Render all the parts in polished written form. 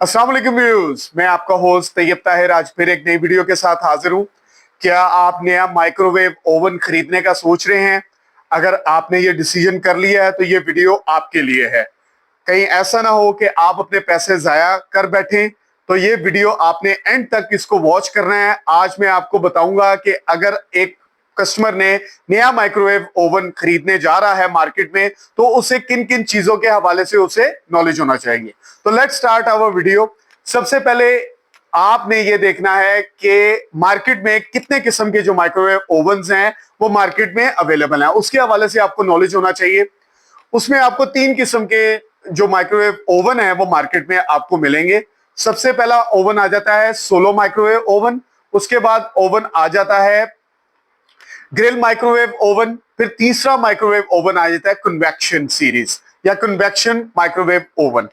अस्सलाम वालेकुम व्यूअर्स, मैं आपका होस्ट तैयब ताहिर आज फिर एक नई वीडियो के साथ हाजिर हूं। क्या आप नया माइक्रोवेव ओवन खरीदने का सोच रहे हैं? अगर आपने ये डिसीजन कर लिया है तो ये वीडियो आपके लिए है। कहीं ऐसा ना हो कि आप अपने पैसे जाया कर बैठें, तो ये वीडियो आपने एंड तक इसको वॉच करना है। आज मैं आपको बताऊंगा कि अगर एक कस्टमर ने नया माइक्रोवेव ओवन खरीदने जा रहा है मार्केट में, तो उसे किन किन चीजों के हवाले से उसे नॉलेज होना चाहिए। तो लेट्स स्टार्ट आवर वीडियो। सबसे पहले आपने ये देखना है कि मार्केट में कितने किस्म के जो माइक्रोवेव ओवन्स हैं वो मार्केट में अवेलेबल हैं, उसके हवाले से आपको नॉलेज होना चाहिए। उसमें आपको तीन किस्म के जो माइक्रोवेव ओवन है वो मार्केट में आपको मिलेंगे। सबसे पहला ओवन आ जाता है सोलो माइक्रोवेव ओवन, उसके बाद ओवन आ जाता है ग्रिल माइक्रोवेव ओवन, फिर तीसरा माइक्रोवेव ओवन आ जाता है कन्वेक्शन सीरीज या कन्वेक्शन माइक्रोवेव ओवन।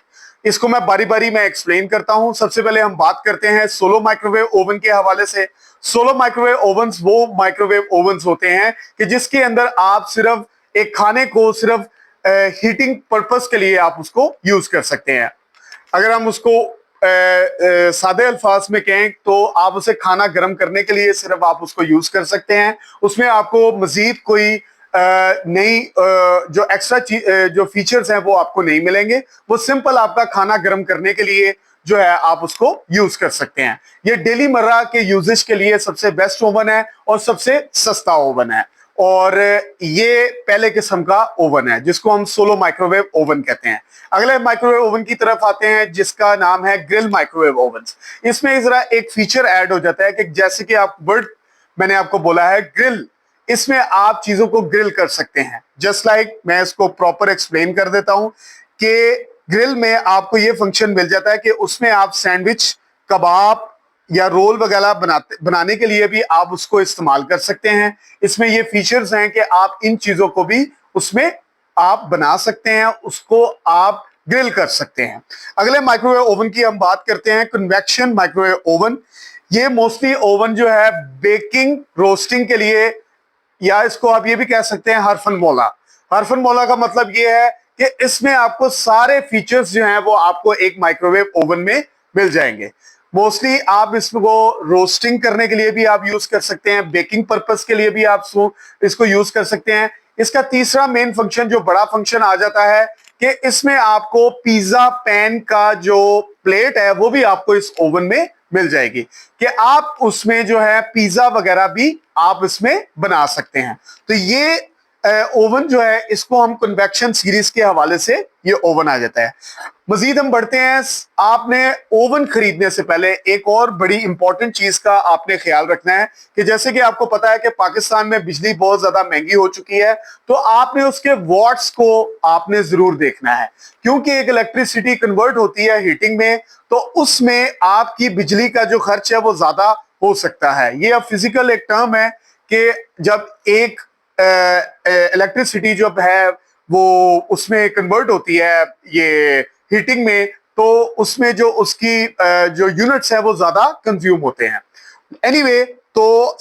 इसको मैं बारी बारी में एक्सप्लेन करता हूं। सबसे पहले हम बात करते हैं सोलो माइक्रोवेव ओवन के हवाले से। सोलो माइक्रोवेव ओवन्स वो माइक्रोवेव ओवन्स होते हैं कि जिसके अंदर आप सिर्फ एक खाने को सिर्फ हीटिंग पर्पस के लिए आप उसको यूज कर सकते हैं। अगर हम उसको सादे अल्फाज में कहें तो आप उसे खाना गर्म करने के लिए सिर्फ आप उसको यूज कर सकते हैं। उसमें आपको मजीद कोई नई जो एक्स्ट्रा जो फीचर्स हैं वो आपको नहीं मिलेंगे। वो सिंपल आपका खाना गर्म करने के लिए जो है आप उसको यूज कर सकते हैं। ये डेली मर्रा के यूजेज के लिए सबसे बेस्ट ओवन है और सबसे सस्ता ओवन है, और ये पहले किस्म का ओवन है जिसको हम सोलो माइक्रोवेव ओवन कहते हैं। अगले माइक्रोवेव ओवन की तरफ आते हैं जिसका नाम है ग्रिल माइक्रोवेव ओवन। इसमें जरा एक फीचर ऐड हो जाता है कि जैसे कि आप वर्ड मैंने आपको बोला है ग्रिल, इसमें आप चीजों को ग्रिल कर सकते हैं। जस्ट लाइक मैं इसको प्रॉपर एक्सप्लेन कर देता हूं कि ग्रिल में आपको ये फंक्शन मिल जाता है कि उसमें आप सैंडविच, कबाब या रोल वगैरह बनाने के लिए भी आप उसको इस्तेमाल कर सकते हैं। इसमें ये फीचर्स हैं कि आप इन चीजों को भी उसमें आप बना सकते हैं, उसको आप ग्रिल कर सकते हैं। अगले माइक्रोवेव ओवन की हम बात करते हैं कन्वेक्शन माइक्रोवेव ओवन। ये मोस्टली ओवन जो है बेकिंग रोस्टिंग के लिए, या इसको आप ये भी कह सकते हैं हरफन मौला। हरफन मौला का मतलब ये है कि इसमें आपको सारे फीचर्स जो हैं वो आपको एक माइक्रोवेव ओवन में मिल जाएंगे। मोस्टली आप इसको रोस्टिंग करने के लिए भी आप यूज कर सकते हैं, बेकिंग पर्पस के लिए भी आप इसको यूज कर सकते हैं। इसका तीसरा मेन फंक्शन जो बड़ा फंक्शन आ जाता है कि इसमें आपको पिज्जा पैन का जो प्लेट है वो भी आपको इस ओवन में मिल जाएगी कि आप उसमें जो है पिज्जा वगैरह भी आप इसमें बना सकते हैं। तो ये ओवन जो है इसको हम कन्वेक्शन सीरीज के हवाले से ये ओवन आ जाता है। मजीद हम बढ़ते हैं। आपने ओवन खरीदने से पहले एक और बड़ी इंपॉर्टेंट चीज का आपने ख्याल रखना है कि जैसे कि आपको पता है कि पाकिस्तान में बिजली बहुत ज्यादा महंगी हो चुकी है, तो आपने उसके वॉट्स को आपने जरूर देखना है, क्योंकि एक इलेक्ट्रिसिटी कन्वर्ट होती है हीटिंग में, तो उसमें आपकी बिजली का जो खर्च है वो ज्यादा हो सकता है। ये अब फिजिकल एक टर्म है कि जब एक इलेक्ट्रिसिटी जो है वो उसमें कन्वर्ट होती है ये हीटिंग में, तो उसमें जो उसकी जो यूनिट्स है वो ज्यादा कंज्यूम होते हैं। एनीवे, तो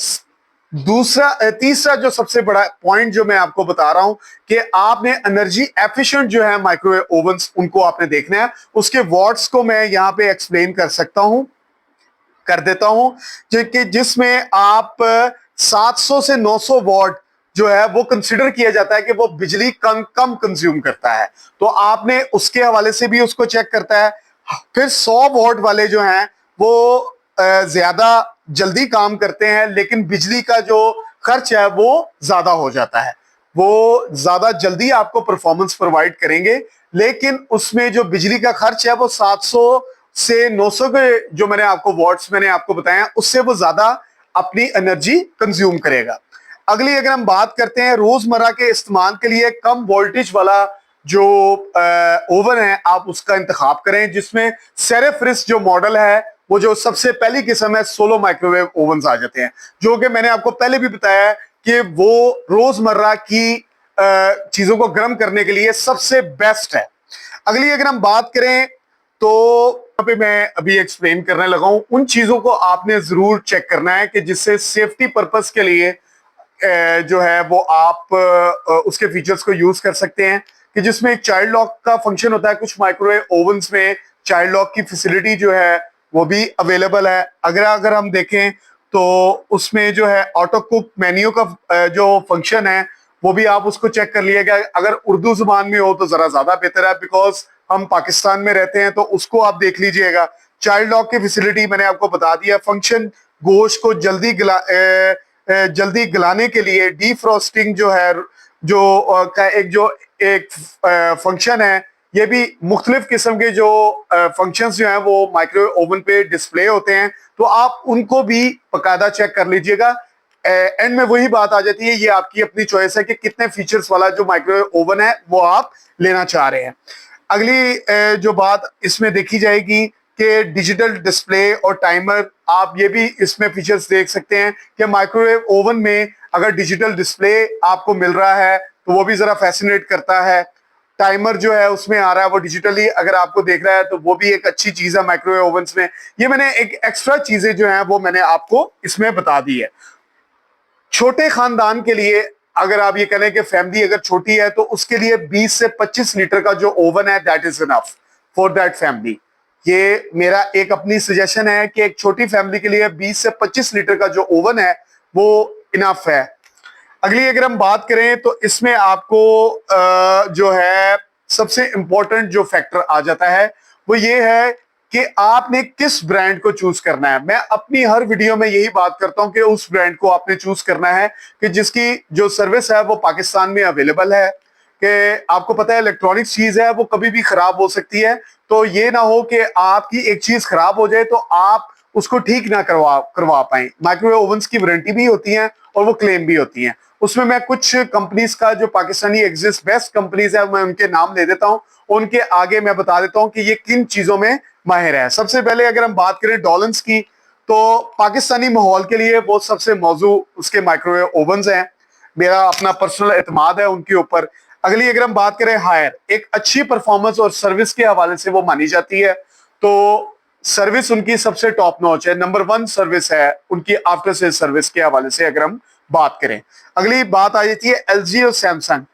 तीसरा जो सबसे बड़ा पॉइंट जो मैं आपको बता रहा हूं कि आपने एनर्जी एफिशिएंट जो है माइक्रोवेव ओवन्स उनको आपने देखना है। उसके वॉट्स को मैं यहां पे एक्सप्लेन कर देता हूं, जिसमें आप 700 से 900 वॉट जो है वो कंसिडर किया जाता है कि वो बिजली कम कम कंज्यूम करता है, तो आपने उसके हवाले से भी उसको चेक करता है। फिर 100 वॉट वाले जो हैं वो ज्यादा जल्दी काम करते हैं, लेकिन बिजली का जो खर्च है वो ज्यादा हो जाता है। वो ज्यादा जल्दी आपको परफॉर्मेंस प्रोवाइड करेंगे, लेकिन उसमें जो बिजली का खर्च है वो 700 से 900 के जो मैंने आपको वॉट्स मैंने आपको बताया उससे वो ज्यादा अपनी एनर्जी कंज्यूम करेगा। अगली अगर हम बात करते हैं रोजमर्रा के इस्तेमाल के लिए कम वोल्टेज वाला जो ओवन है, आप उसका इंतखाब करें, जिसमें सेरेफ्रिस जो मॉडल है वो जो सबसे पहली किस्म है सोलो माइक्रोवेव ओवन आ जाते हैं, जो कि मैंने आपको पहले भी बताया है कि वो रोजमर्रा की चीजों को गर्म करने के लिए सबसे बेस्ट है। अगली अगर हम बात करें तो यहाँ पे मैं अभी एक्सप्लेन करने लगा हूं उन चीजों को आपने जरूर चेक करना है कि जिससे सेफ्टी पर्पस के लिए जो है वो आप उसके फीचर्स को यूज कर सकते हैं, कि जिसमें एक चाइल्ड लॉक का फंक्शन होता है। कुछ माइक्रोवेव ओवन्स में चाइल्ड लॉक की फैसिलिटी जो है वो भी अवेलेबल है। अगर हम देखें तो उसमें जो है ऑटो कुक मेन्यू का जो फंक्शन है वो भी आप उसको चेक कर लिएगा। अगर उर्दू जुबान में हो तो जरा ज्यादा बेहतर है, बिकॉज हम पाकिस्तान में रहते हैं, तो उसको आप देख लीजिएगा। चाइल्ड लॉक की फैसिलिटी मैंने आपको बता दिया। फंक्शन गोश्त को जल्दी गलाने के लिए डीफ्रोस्टिंग जो है का एक फंक्शन है, ये भी मुख्तलिफ किस्म के जो फंक्शंस जो हैं वो माइक्रोवेव ओवन पे डिस्प्ले होते हैं, तो आप उनको भी बाकायदा चेक कर लीजिएगा। एंड में वही बात आ जाती है, ये आपकी अपनी चॉइस है कि कितने फीचर्स वाला जो माइक्रोवेव ओवन है वो आप लेना चाह रहे हैं। अगली जो बात इसमें देखी जाएगी कि डिजिटल डिस्प्ले और टाइमर, आप ये भी इसमें फीचर्स देख सकते हैं कि माइक्रोवेव ओवन में अगर डिजिटल डिस्प्ले आपको मिल रहा है तो वो भी जरा फैसिनेट करता है। टाइमर जो है उसमें आ रहा है वो डिजिटली अगर आपको देख रहा है, तो वो भी एक अच्छी चीज है माइक्रोवेव ओवन्स में। ये मैंने एक एक्स्ट्रा चीजें जो है वो मैंने आपको इसमें बता दी है। छोटे खानदान के लिए, अगर आप ये कहें कि फैमिली अगर छोटी है, तो उसके लिए 20 से 25 लीटर का जो ओवन है that is enough for that family. ये मेरा एक अपनी सजेशन है कि एक छोटी फैमिली के लिए 20 से 25 लीटर का जो ओवन है वो इनफ है। अगली अगर हम बात करें तो इसमें आपको जो है सबसे इंपॉर्टेंट जो फैक्टर आ जाता है वो ये है कि आपने किस ब्रांड को चूज करना है। मैं अपनी हर वीडियो में यही बात करता हूं कि उस ब्रांड को आपने चूज करना है कि जिसकी जो सर्विस है वो पाकिस्तान में अवेलेबल है। कि आपको पता है इलेक्ट्रॉनिक्स चीज है वो कभी भी खराब हो सकती है, तो ये ना हो कि आपकी एक चीज खराब हो जाए तो आप उसको ठीक ना करवा पाए। माइक्रोवेव ओवन्स की वारंटी भी होती है और वो क्लेम भी होती है। उसमें मैं कुछ कंपनीज का जो पाकिस्तानी एग्जिस्ट बेस्ट कंपनीज है मैं उनके नाम ले देता हूं, उनके आगे मैं बता देता हूं कि ये किन चीजों में माहिर है। सबसे पहले अगर हम बात करें डॉलन्स की, तो पाकिस्तानी माहौल के लिए वो सबसे मौजू उसके माइक्रोवेव ओवन्स हैं। मेरा अपना पर्सनल एतमाद है उनके ऊपर। अगली अगर हम बात करें हायर, एक अच्छी परफॉर्मेंस और सर्विस के हवाले से वो मानी जाती है, तो सर्विस उनकी सबसे टॉप नॉच है, नंबर 1 सर्विस है उनकी आफ्टर सेल सर्विस के हवाले से अगर हम बात करें। अगली बात आ जाती है एलजी और सैमसंग।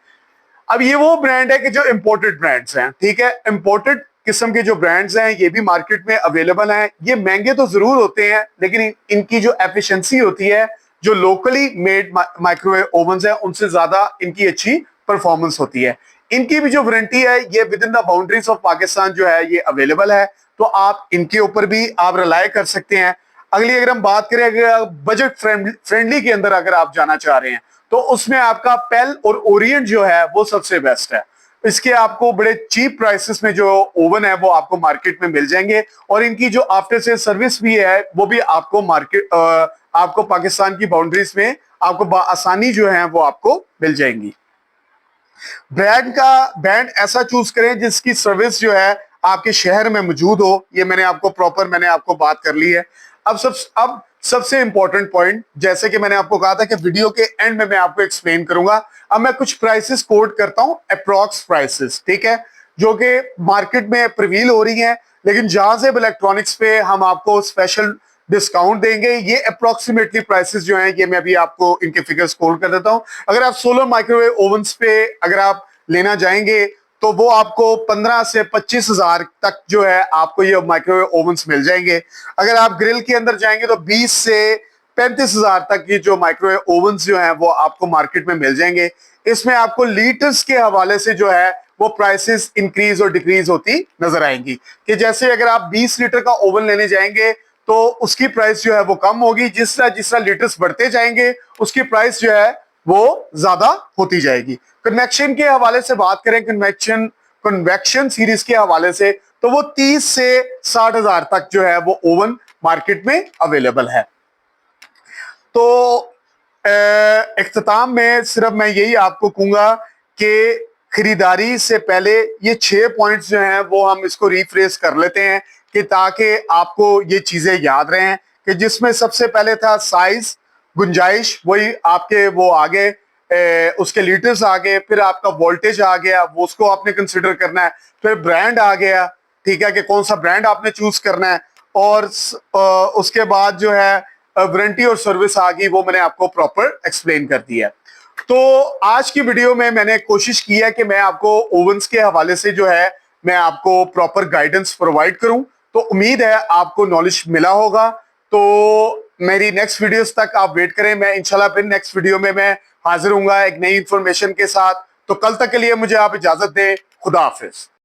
अब ये वो ब्रांड है कि जो इंपोर्टेड ब्रांड्स हैं, ठीक है, इंपोर्टेड किस्म के जो ब्रांड्स हैं ये भी मार्केट में अवेलेबल हैं। ये महंगे तो जरूर होते हैं, लेकिन इनकी जो एफिशिएंसी होती है, जो लोकली मेड माइक्रोवेव ओवन्स हैं उनसे ज्यादा इनकी अच्छी परफॉर्मेंस होती है। इनकी भी जो वारंटी है ये with in the boundaries of Pakistan जो है ये अवेलेबल है, तो आप इनके ऊपर भी आप रिलाय कर सकते हैं। अगली अगर हम बात करें, अगर बजट फ्रेंडली के अंदर अगर आप जाना चाह रहे हैं, तो उसमें आपका पेल और ओरिएंट जो है वो सबसे बेस्ट है। इसके आपको बड़े चीप प्राइसेस में जो ओवन है वो आपको मार्केट में मिल जाएंगे, और इनकी जो आफ्टर सेल सर्विस भी है वो भी आपको आपको पाकिस्तान की बाउंड्रीज में आपको आसानी जो है वो आपको मिल जाएंगी। ब्रांड ऐसा चूज करें जिसकी सर्विस जो है आपके शहर में मौजूद हो। ये मैंने आपको बात कर ली है। अब सबसे इंपॉर्टेंट पॉइंट, जैसे कि मैंने आपको कहा था कि वीडियो के एंड में मैं आपको एक्सप्लेन करूंगा। अब मैं कुछ प्राइसेस कोट करता हूं, अप्रॉक्स प्राइसेस, ठीक है, जो कि मार्केट में प्रिवील हो रही हैं, लेकिन जहां से इलेक्ट्रॉनिक्स पे हम आपको स्पेशल डिस्काउंट देंगे। ये अप्रोक्सीमेटली प्राइसेस जो हैं ये मैं अभी आपको इनके फिगर्स कोट कर देता हूं। अगर आप सोलर माइक्रोवेव ओवन्स पे अगर आप लेना जाएंगे तो वो आपको 15 से 25 हजार तक जो है आपको ये माइक्रोवेव ओवन्स मिल जाएंगे। अगर आप ग्रिल के अंदर जाएंगे तो 20 से 35 हजार तक की जो माइक्रोवेव ओवन्स जो हैं वो आपको मार्केट में मिल जाएंगे। इसमें आपको लीटर्स के हवाले से जो है वो प्राइसेस इंक्रीज और डिक्रीज होती नजर आएंगी, कि जैसे अगर आप 20 लीटर का ओवन लेने जाएंगे तो उसकी प्राइस जो है वो कम होगी, जिस तरह लीटर्स बढ़ते जाएंगे उसकी प्राइस जो है वो ज्यादा होती जाएगी। कन्वेक्शन के हवाले से बात करें, कन्वेक्शन सीरीज के हवाले से, तो वो 30 से 60 हजार तक जो है वो ओवन मार्केट में अवेलेबल है। तो इख्तिताम में सिर्फ मैं यही आपको कहूंगा कि खरीदारी से पहले ये 6 पॉइंट्स जो हैं वो हम इसको रिफ्रेश कर लेते हैं, कि ताकि आपको ये चीजें याद रहें, कि जिसमें सबसे पहले था साइज, गुंजाइश, वही आपके वो आगे उसके लीटर्स आ गए, फिर आपका वोल्टेज आ गया, वो उसको आपने कंसिडर करना है, फिर ब्रांड आ गया, ठीक है, कि कौन सा ब्रांड आपने चूज करना है, और उसके बाद जो है वारंटी और सर्विस आ गई, वो मैंने आपको प्रॉपर एक्सप्लेन कर दिया। तो आज की वीडियो में मैंने कोशिश की है कि मैं आपको ओवन्स के हवाले से जो है मैं आपको प्रॉपर गाइडेंस प्रोवाइड करूं। तो उम्मीद है आपको नॉलेज मिला होगा। तो मेरी नेक्स्ट वीडियोस तक आप वेट करें, मैं इंशाल्लाह फिर नेक्स्ट वीडियो में मैं हाजिर हूंगा एक नई इंफॉर्मेशन के साथ। तो कल तक के लिए मुझे आप इजाजत दें। खुदा हाफिज।